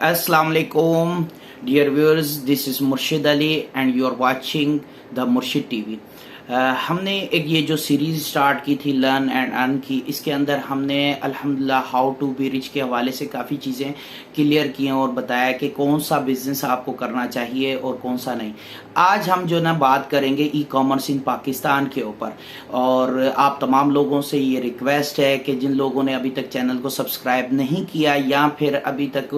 Assalamu alaikum, dear viewers. This is Murshid Ali, and you are watching the Murshid TV. हमने एक ये जो series start की थी लर्न एंड अर्न की, इसके अंदर हमने अल्हम्दुलिल्लाह हाउ टू बी रिच के हवाले से काफ़ी चीज़ें क्लियर की हैं और बताया कि कौन सा बिज़नेस आपको करना चाहिए और कौन सा नहीं। आज हम जो ना बात करेंगे ई कॉमर्स इन पाकिस्तान के ऊपर, और आप तमाम लोगों से ये रिक्वेस्ट है कि जिन लोगों ने अभी तक चैनल को सब्सक्राइब नहीं किया या फिर अभी तक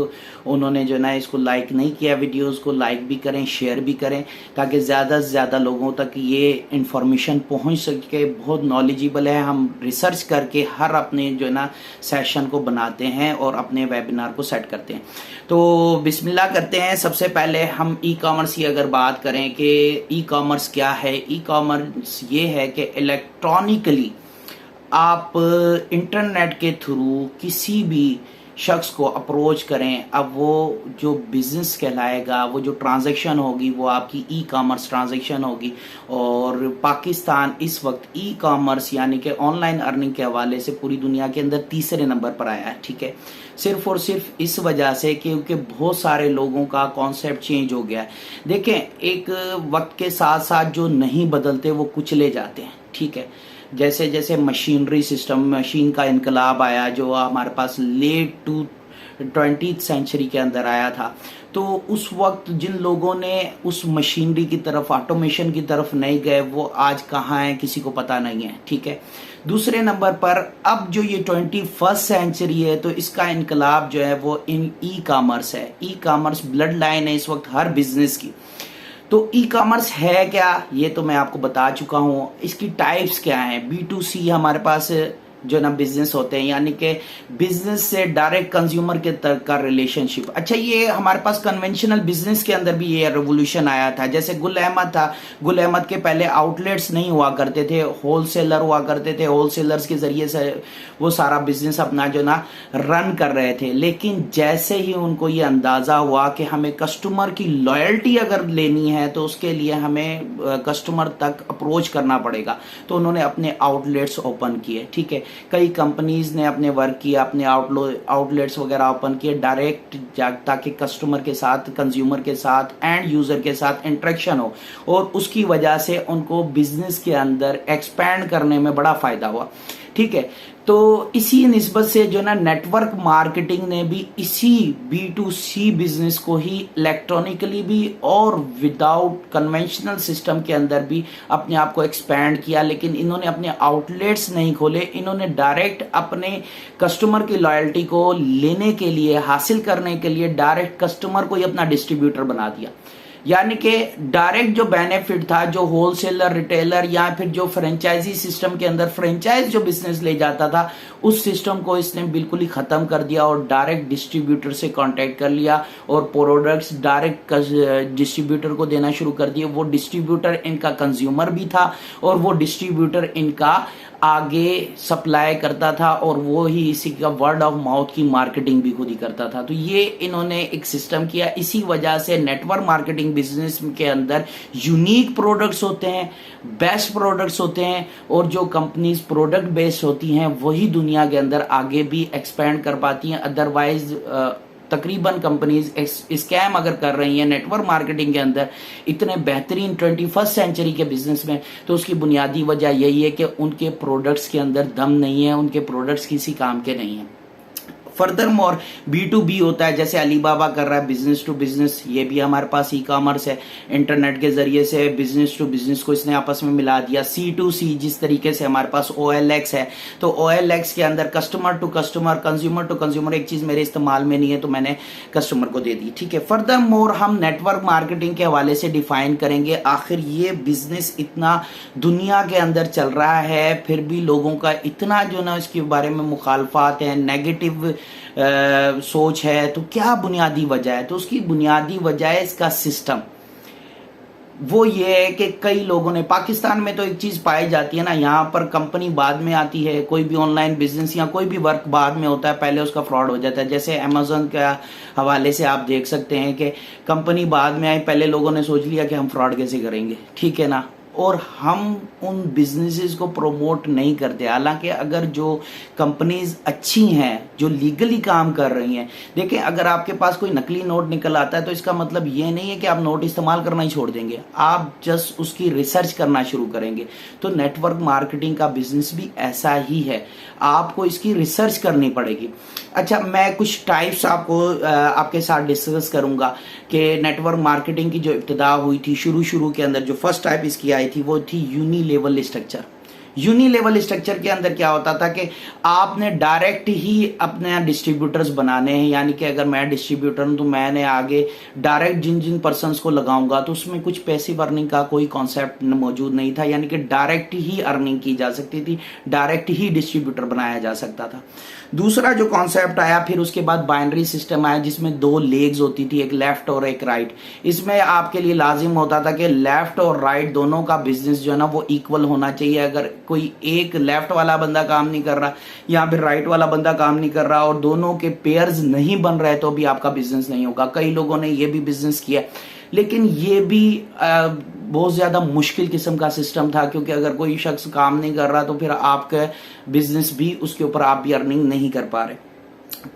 उन्होंने जो ना इसको लाइक नहीं किया, वीडियोज़ को लाइक भी करें, शेयर भी करें, ताकि ज़्यादा से ज़्यादा लोगों तक ये इंफॉर्मेशन पहुंच सके। बहुत नॉलेजेबल है, हम रिसर्च करके हर अपने जो है ना सेशन को बनाते हैं और अपने वेबिनार को सेट करते हैं। तो बिस्मिल्लाह करते हैं। सबसे पहले हम ई कॉमर्स की अगर बात करें कि ई कॉमर्स क्या है, ई कॉमर्स ये है कि इलेक्ट्रॉनिकली आप इंटरनेट के थ्रू किसी भी शख्स को अप्रोच करें। अब वो जो बिज़नेस कहलाएगा, वो जो ट्रांजैक्शन होगी, वो आपकी ई कॉमर्स ट्रांजैक्शन होगी। और पाकिस्तान इस वक्त ई कॉमर्स यानी कि ऑनलाइन अर्निंग के हवाले से पूरी दुनिया के अंदर तीसरे नंबर पर आया है। ठीक है, सिर्फ और सिर्फ इस वजह से क्योंकि बहुत सारे लोगों का कॉन्सेप्ट चेंज हो गया है। देखें, एक वक्त के साथ साथ जो नहीं बदलते वो कुचले जाते हैं। ठीक है, जैसे जैसे मशीनरी सिस्टम, मशीन का इनकलाब आया जो हमारे पास लेट टू 20th सेंचुरी के अंदर आया था, तो उस वक्त जिन लोगों ने उस मशीनरी की तरफ, ऑटोमेशन की तरफ नहीं गए, वो आज कहाँ हैं किसी को पता नहीं है। ठीक है, दूसरे नंबर पर अब जो ये 21st सेंचुरी है, तो इसका इनकलाब जो है वो इन ई कॉमर्स है। ई कॉमर्स ब्लड लाइन है इस वक्त हर बिजनेस की। तो ई कॉमर्स है क्या, ये तो मैं आपको बता चुका हूँ। इसकी टाइप्स क्या हैं? B2C हमारे पास जो ना बिजनेस होते हैं, यानी कि बिजनेस से डायरेक्ट कंज्यूमर के तक का रिलेशनशिप। अच्छा, ये हमारे पास कन्वेंशनल बिजनेस के अंदर भी ये रेवोल्यूशन आया था। जैसे गुल अहमद था, गुल अहमद के पहले आउटलेट्स नहीं हुआ करते थे, होलसेलर हुआ करते थे। होलसेलर्स के जरिए से वो सारा बिजनेस अपना जो ना रन कर रहे थे। लेकिन जैसे ही उनको ये अंदाजा हुआ कि हमें कस्टमर की लॉयल्टी अगर लेनी है तो उसके लिए हमें कस्टमर तक अप्रोच करना पड़ेगा, तो उन्होंने अपने आउटलेट्स ओपन किए। ठीक है, कई कंपनीज ने अपने वर्क किया, अपने आउटलेट्स वगैरह ओपन किए डायरेक्ट, ताकि कस्टमर के साथ, कंज्यूमर के साथ, एंड यूजर के साथ इंटरेक्शन हो, और उसकी वजह से उनको बिजनेस के अंदर एक्सपैंड करने में बड़ा फायदा हुआ। ठीक है, तो इसी निस्बत से जो ना नेटवर्क मार्केटिंग ने भी इसी B2C बिजनेस को ही इलेक्ट्रॉनिकली भी और विदाउट कन्वेंशनल सिस्टम के अंदर भी अपने आप को एक्सपैंड किया। लेकिन इन्होंने अपने आउटलेट्स नहीं खोले, इन्होंने डायरेक्ट अपने कस्टमर की लॉयल्टी को लेने के लिए, हासिल करने के लिए डायरेक्ट कस्टमर को ही अपना डिस्ट्रीब्यूटर बना दिया। यानी कि डायरेक्ट जो बेनिफिट था, जो होलसेलर, रिटेलर या फिर जो फ्रेंचाइजी सिस्टम के अंदर फ्रेंचाइज जो बिजनेस ले जाता था, उस सिस्टम को इसने बिल्कुल ही खत्म कर दिया और डायरेक्ट डिस्ट्रीब्यूटर से कांटेक्ट कर लिया और प्रोडक्ट्स डायरेक्ट डिस्ट्रीब्यूटर को देना शुरू कर दिए। वो डिस्ट्रीब्यूटर इनका कंज्यूमर भी था और वो डिस्ट्रीब्यूटर इनका आगे सप्लाई करता था, और वो ही इसी का वर्ड ऑफ माउथ की मार्केटिंग भी खुद ही करता था। तो ये इन्होंने एक सिस्टम किया। इसी वजह से नेटवर्क मार्केटिंग बिजनेस के अंदर यूनिक प्रोडक्ट्स होते हैं, बेस्ट प्रोडक्ट्स होते हैं, और जो कंपनीज प्रोडक्ट बेस्ड होती हैं वही दुनिया के अंदर आगे भी एक्सपेंड कर पाती हैं। अदरवाइज तकरीबन कंपनीज स्कैम अगर कर रही हैं नेटवर्क मार्केटिंग के अंदर इतने बेहतरीन 21st सेंचुरी के बिजनेस में, तो उसकी बुनियादी वजह यही है कि उनके प्रोडक्ट्स के अंदर दम नहीं है, उनके प्रोडक्ट्स किसी काम के नहीं है। फर्दर मोर B2B होता है, जैसे अलीबाबा कर रहा है बिजनेस टू बिजनेस, ये भी हमारे पास ई कॉमर्स है। इंटरनेट के जरिए से बिजनेस टू बिजनेस को इसने आपस में मिला दिया। C2C जिस तरीके से हमारे पास OLX है, तो OLX के अंदर customer to customer, consumer to consumer, एक चीज मेरे इस्तेमाल में नहीं है तो मैंने कस्टमर को दे दी। ठीक है, फर्दर मोर हम नेटवर्क मार्केटिंग के हवाले से डिफाइन करेंगे। आखिर ये बिजनेस इतना दुनिया के अंदर चल रहा है, फिर भी लोगों का इतना जो ना इसके बारे में मुखालफात है, नेगेटिव सोच है, तो क्या बुनियादी वजह है? तो उसकी बुनियादी वजह है इसका सिस्टम। वो ये है कि कई लोगों ने, पाकिस्तान में तो एक चीज पाई जाती है ना, यहाँ पर कंपनी बाद में आती है, कोई भी ऑनलाइन बिजनेस या कोई भी वर्क बाद में होता है, पहले उसका फ्रॉड हो जाता है। जैसे अमेजोन के हवाले से आप देख सकते हैं कि कंपनी बाद में आई, पहले लोगों ने सोच लिया कि हम फ्रॉड कैसे करेंगे। ठीक है ना, और हम उन बिजनेसेस को प्रमोट नहीं करते। हालांकि अगर जो कंपनीज अच्छी हैं, जो लीगली काम कर रही हैं, देखें अगर आपके पास कोई नकली नोट निकल आता है तो इसका मतलब ये नहीं है कि आप नोट इस्तेमाल करना ही छोड़ देंगे, आप जस्ट उसकी रिसर्च करना शुरू करेंगे। तो नेटवर्क मार्केटिंग का बिजनेस भी ऐसा ही है, आपको इसकी रिसर्च करनी पड़ेगी। अच्छा, मैं कुछ टाइप्स आपके साथ डिस्कस करूंगा कि नेटवर्क मार्केटिंग की जो इब्तिदा हुई थी शुरू के अंदर, जो फर्स्ट टाइप इसकी आई थी वो थी यूनिलेवल स्ट्रक्चर। यूनिलेवल स्ट्रक्चर के अंदर क्या होता था कि आपने डायरेक्ट ही अपने डिस्ट्रीब्यूटर्स बनाने हैं, यानी कि अगर मैं डिस्ट्रीब्यूटर हूं तो मैंने आगे डायरेक्ट जिन जिन पर्सनस को लगाऊंगा तो उसमें कुछ पैसिव अर्निंग का कोई कॉन्सेप्ट मौजूद नहीं था, यानी कि डायरेक्ट ही अर्निंग की जा सकती थी, डायरेक्ट ही डिस्ट्रीब्यूटर बनाया जा सकता था। दूसरा जो कॉन्सेप्ट आया फिर उसके बाद बाइनरी सिस्टम आया, जिसमें दो लेग्स होती थी, एक लेफ्ट और एक राइट। इसमें आपके लिए लाजिम होता था कि लेफ्ट और राइट दोनों का बिजनेस जो है ना वो इक्वल होना चाहिए। अगर कोई एक लेफ्ट वाला बंदा काम नहीं कर रहा या फिर राइट वाला बंदा काम नहीं कर रहा और दोनों के पेयर्स नहीं बन रहे तो भी आपका बिजनेस नहीं होगा। कई लोगों ने ये भी बिजनेस किया, लेकिन ये भी बहुत ज्यादा मुश्किल किस्म का सिस्टम था, क्योंकि अगर कोई शख्स काम नहीं कर रहा तो फिर आपका बिजनेस भी, उसके ऊपर आप भी अर्निंग नहीं कर पा रहे।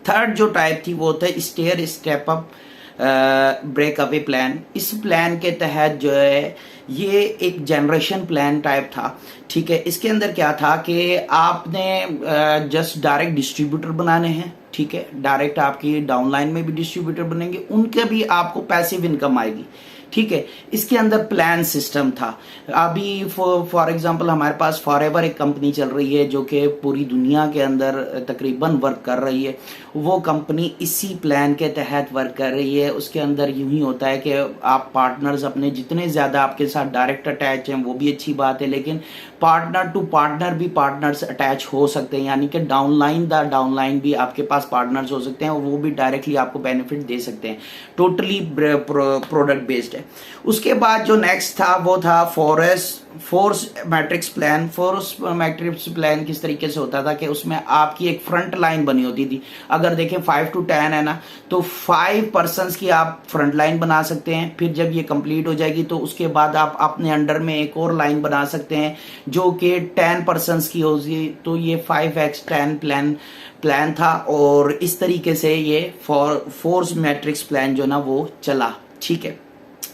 थर्ड जो टाइप थी वो था stair step up break away plan. इस प्लान के तहत जो है ये एक जनरेशन प्लान टाइप था, ठीक है। इसके अंदर क्या था कि आपने जस्ट डायरेक्ट डिस्ट्रीब्यूटर बनाने हैं, ठीक है, डायरेक्ट आपकी डाउनलाइन में भी डिस्ट्रीब्यूटर बनेंगे, उनके भी आपको पैसिव इनकम आएगी, ठीक है। इसके अंदर प्लान सिस्टम था। अभी फॉर एग्जांपल हमारे पास फॉरएवर एक कंपनी चल रही है जो कि पूरी दुनिया के अंदर तकरीबन वर्क कर रही है। वो कंपनी इसी प्लान के तहत वर्क कर रही है। उसके अंदर यूं ही होता है कि आप पार्टनर्स अपने जितने ज्यादा आपके साथ डायरेक्ट अटैच हैं वो भी अच्छी बात है, लेकिन पार्टनर टू पार्टनर भी पार्टनर्स अटैच हो सकते हैं, यानी कि डाउनलाइन भी आपके पास पार्टनर्स हो सकते हैं और वो भी डायरेक्टली आपको बेनिफिट दे सकते हैं। टोटली प्रोडक्ट बेस्ड है। उसके बाद जो नेक्स्ट था वो था force matrix plan. Force matrix plan किस तरीके से होता था कि उसमें आपकी एक फ्रंट लाइन बनी होती थी। अगर देखें 5 to 10 है ना, तो 5 पर्सन्स की आप फ्रंट लाइन बना सकते हैं। फिर जब ये कंप्लीट हो जाएगी तो उसके बाद आप अपने अंडर में एक और लाइन बना सकते हैं जो कि 10 पर्सन्स की होगी। तो ये 5x10 प्लान था और इस तरीके से ये फोर्स मैट्रिक्स प्लान जो ना वो चला, ठीक है।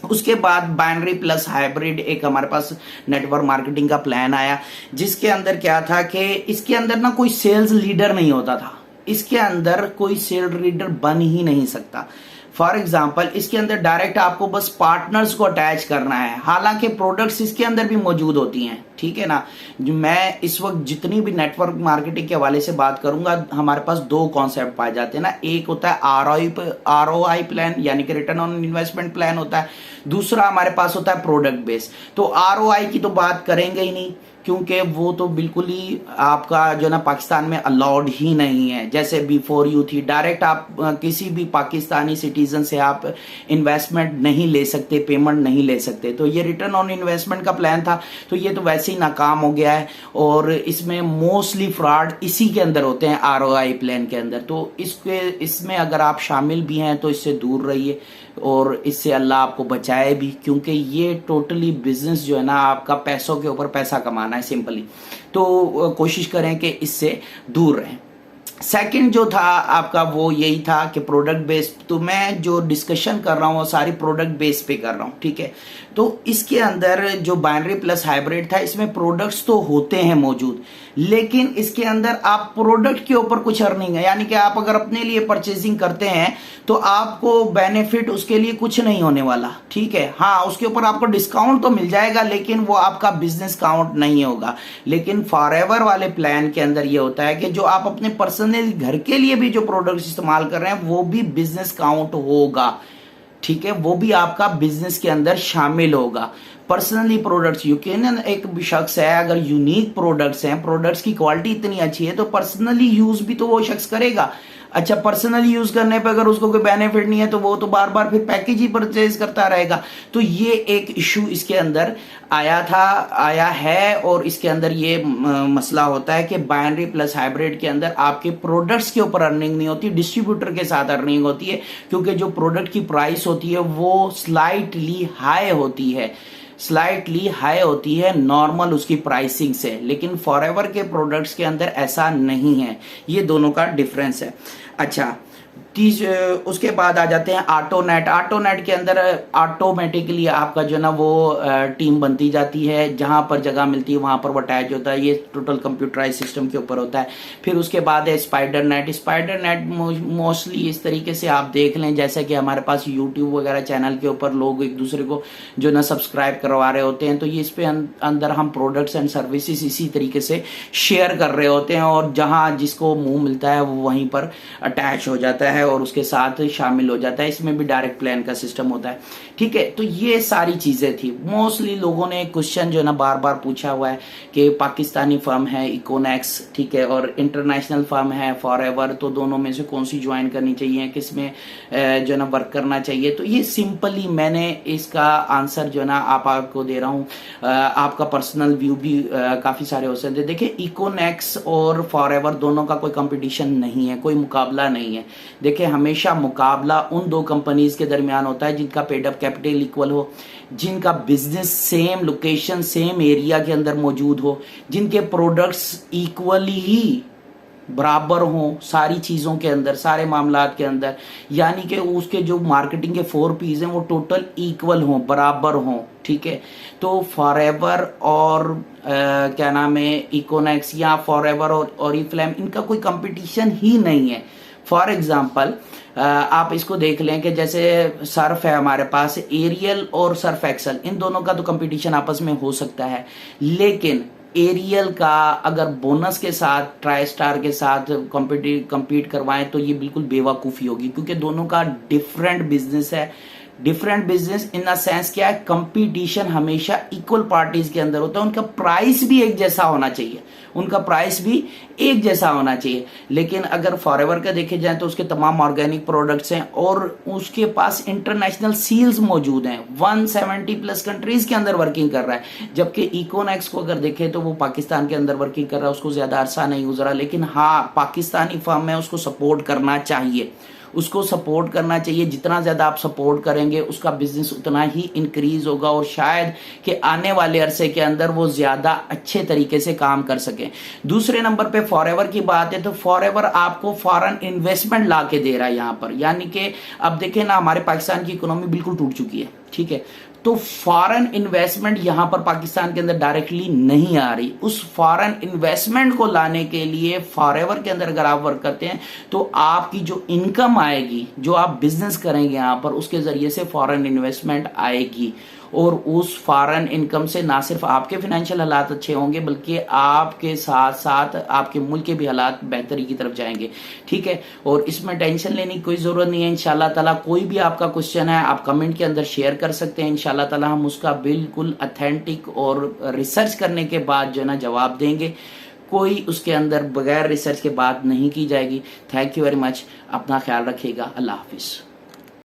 उसके बाद बाइनरी प्लस हाइब्रिड एक हमारे पास नेटवर्क मार्केटिंग का प्लान आया, जिसके अंदर क्या था कि इसके अंदर ना कोई सेल्स लीडर नहीं होता था। इसके अंदर कोई सेल लीडर बन ही नहीं सकता। फॉर एग्जाम्पल इसके अंदर डायरेक्ट आपको बस पार्टनर्स को अटैच करना है, हालांकि प्रोडक्ट्स इसके अंदर भी मौजूद होती हैं, ठीक है ना। जो मैं इस वक्त जितनी भी नेटवर्क मार्केटिंग के हवाले से बात करूंगा, हमारे पास दो कॉन्सेप्ट पाए जाते हैं ना। एक होता है ROI प्लान, यानी कि रिटर्न ऑन इन्वेस्टमेंट प्लान होता है। दूसरा हमारे पास होता है प्रोडक्ट बेस। तो ROI की तो बात करेंगे ही नहीं, क्योंकि वो तो बिल्कुल ही आपका जो ना पाकिस्तान में अलाउड ही नहीं है। जैसे बिफोर यू थी, डायरेक्ट आप किसी भी पाकिस्तानी सिटीजन से आप इन्वेस्टमेंट नहीं ले सकते, पेमेंट नहीं ले सकते। तो ये रिटर्न ऑन इन्वेस्टमेंट का प्लान था, तो ये तो वैसे ही नाकाम हो गया है और इसमें मोस्टली फ्रॉड इसी के अंदर होते हैं, ROI प्लान के अंदर। तो इसमें अगर आप शामिल भी हैं तो इससे दूर रहिए और इससे अल्लाह आपको बचाए भी, क्योंकि ये टोटली बिजनेस जो है ना आपका पैसों के ऊपर पैसा कमाना है सिंपली। तो कोशिश करें कि इससे दूर रहें। सेकंड जो था आपका वो यही था कि प्रोडक्ट बेस्ड। तो मैं जो डिस्कशन कर रहा हूँ वो सारी प्रोडक्ट बेस पे कर रहा हूँ, ठीक है। तो इसके अंदर जो बाइनरी प्लस हाइब्रिड था, इसमें प्रोडक्ट्स तो होते हैं मौजूद, लेकिन इसके अंदर आप प्रोडक्ट के ऊपर कुछ अर्निंग है, यानी कि आप अगर अपने लिए परचेजिंग करते हैं तो आपको बेनिफिट उसके लिए कुछ नहीं होने वाला, ठीक है। हाँ, उसके ऊपर आपको डिस्काउंट तो मिल जाएगा, लेकिन वो आपका बिजनेस काउंट नहीं होगा। लेकिन फॉरएवर वाले प्लान के अंदर ये होता है कि जो आप अपने पर्सनल घर के लिए भी जो प्रोडक्ट्स इस्तेमाल कर रहे हैं वो भी बिजनेस काउंट होगा, ठीक है। वो भी आपका बिजनेस के अंदर शामिल होगा। पर्सनली प्रोडक्ट्स यूकेन एक शख्स है, अगर यूनिक प्रोडक्ट्स हैं, प्रोडक्ट्स की क्वालिटी इतनी अच्छी है तो पर्सनली यूज भी तो वो शख्स करेगा। अच्छा, पर्सनली यूज करने पे अगर उसको कोई बेनिफिट नहीं है तो वो तो बार बार फिर पैकेज ही परचेज करता रहेगा। तो ये एक इशू इसके अंदर आया है और इसके अंदर ये मसला होता है कि बाइनरी प्लस हाइब्रिड के अंदर आपके प्रोडक्ट्स के ऊपर अर्निंग नहीं होती, डिस्ट्रीब्यूटर के साथ अर्निंग होती है, क्योंकि जो प्रोडक्ट की प्राइस होती है वो स्लाइटली हाई होती है। स्लाइटली हाई होती है नॉर्मल उसकी प्राइसिंग से, लेकिन फॉरएवर के प्रोडक्ट्स के अंदर ऐसा नहीं है। ये दोनों का डिफरेंस है। अच्छा, उसके बाद आ जाते हैं ऑटोनेट। ऑटोनेट के अंदर ऑटोमेटिकली आपका जो ना वो टीम बनती जाती है, जहां पर जगह मिलती है वहां पर वो अटैच होता है। ये टोटल कंप्यूटराइज सिस्टम के ऊपर होता है। फिर उसके बाद है spider net. Spider net mostly इस तरीके से आप देख लें जैसे कि हमारे पास यूट्यूब वगैरह चैनल के ऊपर लोग एक दूसरे को जो ना सब्सक्राइब करवा रहे होते हैं, तो ये इस पे अंदर हम प्रोडक्ट्स एंड सर्विसेज इसी तरीके से शेयर कर रहे होते हैं, और जहां जिसको मुंह मिलता है वो वहीं पर अटैच हो जाता है और उसके साथ शामिल हो जाता है। इसमें भी डायरेक्ट प्लान का सिस्टम होता है। ठीक है, तो ये सारी चीजें थी। मोस्टली लोगों ने क्वेश्चन जो है ना बार बार पूछा हुआ है कि पाकिस्तानी फर्म है इकोनेक्स, ठीक है, और इंटरनेशनल फर्म है फॉरएवर, तो दोनों में से कौन सी ज्वाइन करनी चाहिए, किस में जो है ना वर्क करना चाहिए। तो ये सिंपली मैंने इसका आंसर जो है ना आपको दे रहा हूँ। आपका पर्सनल व्यू भी काफी सारे हो सकते हैं। देखिए, इकोनेक्स और फॉरएवर दोनों का कोई कंपटीशन नहीं है, कोई मुकाबला नहीं है। देखिए, हमेशा मुकाबला उन दो कंपनीज के दरमियान होता है जिनका पेड अप कैपिटल इक्वल हो, जिनका business same location same area के अंदर मौजूद हो, जिनके प्रोडक्ट्स इक्वली ही बराबर हो सारी चीजों के अंदर, सारे मामलात के अंदर, यानी कि उसके जो मार्केटिंग के 4 P's हैं वो टोटल इक्वल हो, बराबर हो। ठीक है, तो फॉरएवर और क्या नाम है इकोनेक्स या फॉरएवर और ओरिफ्लेम, इनका कोई कंपटीशन ही नहीं है। फॉर एग्जाम्पल आप इसको देख लें कि जैसे सर्फ है हमारे पास, एरियल और सर्फ एक्सल, इन दोनों का तो कंपटीशन आपस में हो सकता है, लेकिन एरियल का अगर बोनस के साथ ट्राई स्टार के साथ compete करवाएं तो ये बिल्कुल बेवकूफ़ी होगी, क्योंकि दोनों का डिफरेंट बिजनेस है। Different business in the sense क्या है, कंपटीशन हमेशा इक्वल पार्टीज के अंदर होता है। उनका प्राइस भी एक जैसा होना चाहिए, उनका प्राइस भी एक जैसा होना चाहिए। लेकिन अगर फॉरएवर का देखे जाए तो उसके तमाम ऑर्गेनिक प्रोडक्ट्स हैं और उसके पास इंटरनेशनल सील्स मौजूद हैं, 170 प्लस कंट्रीज के अंदर वर्किंग कर रहा है। जबकि इकोनेक्स को अगर देखें तो वो पाकिस्तान के अंदर वर्किंग कर रहा है, उसको ज्यादा अरसा नहीं गुजरा, लेकिन हाँ पाकिस्तानी फर्म है, उसको सपोर्ट करना चाहिए, उसको सपोर्ट करना चाहिए। जितना ज्यादा आप सपोर्ट करेंगे उसका बिजनेस उतना ही इंक्रीज होगा और शायद कि आने वाले अरसे के अंदर वो ज्यादा अच्छे तरीके से काम कर सके। दूसरे नंबर पे फॉरएवर की बात है तो फॉरएवर आपको फॉरेन इन्वेस्टमेंट ला के दे रहा है यहाँ पर, यानी कि अब देखें ना हमारे पाकिस्तान की इकोनॉमी बिल्कुल टूट चुकी है। ठीक है, तो फॉरेन इन्वेस्टमेंट यहां पर पाकिस्तान के अंदर डायरेक्टली नहीं आ रही। उस फॉरेन इन्वेस्टमेंट को लाने के लिए फॉरएवर के अंदर अगर आप वर्क करते हैं तो आपकी जो इनकम आएगी, जो आप बिजनेस करेंगे यहां पर, उसके जरिए से फॉरेन इन्वेस्टमेंट आएगी और उस फॉरेन इनकम से ना सिर्फ आपके फाइनेंशियल हालात अच्छे होंगे बल्कि आपके साथ साथ आपके मुल्क के भी हालात बेहतरी की तरफ जाएंगे। ठीक है, और इसमें टेंशन लेने की कोई जरूरत नहीं है। इंशाल्लाह ताला कोई भी आपका क्वेश्चन है आप कमेंट के अंदर शेयर कर सकते हैं। इंशाल्लाह ताला हम उसका बिल्कुल ऑथेंटिक और रिसर्च करने के बाद जो है ना जवाब देंगे। कोई उसके अंदर बगैर रिसर्च के बात नहीं की जाएगी। थैंक यू वेरी मच, अपना ख्याल रखिएगा। अल्लाह हाफिज।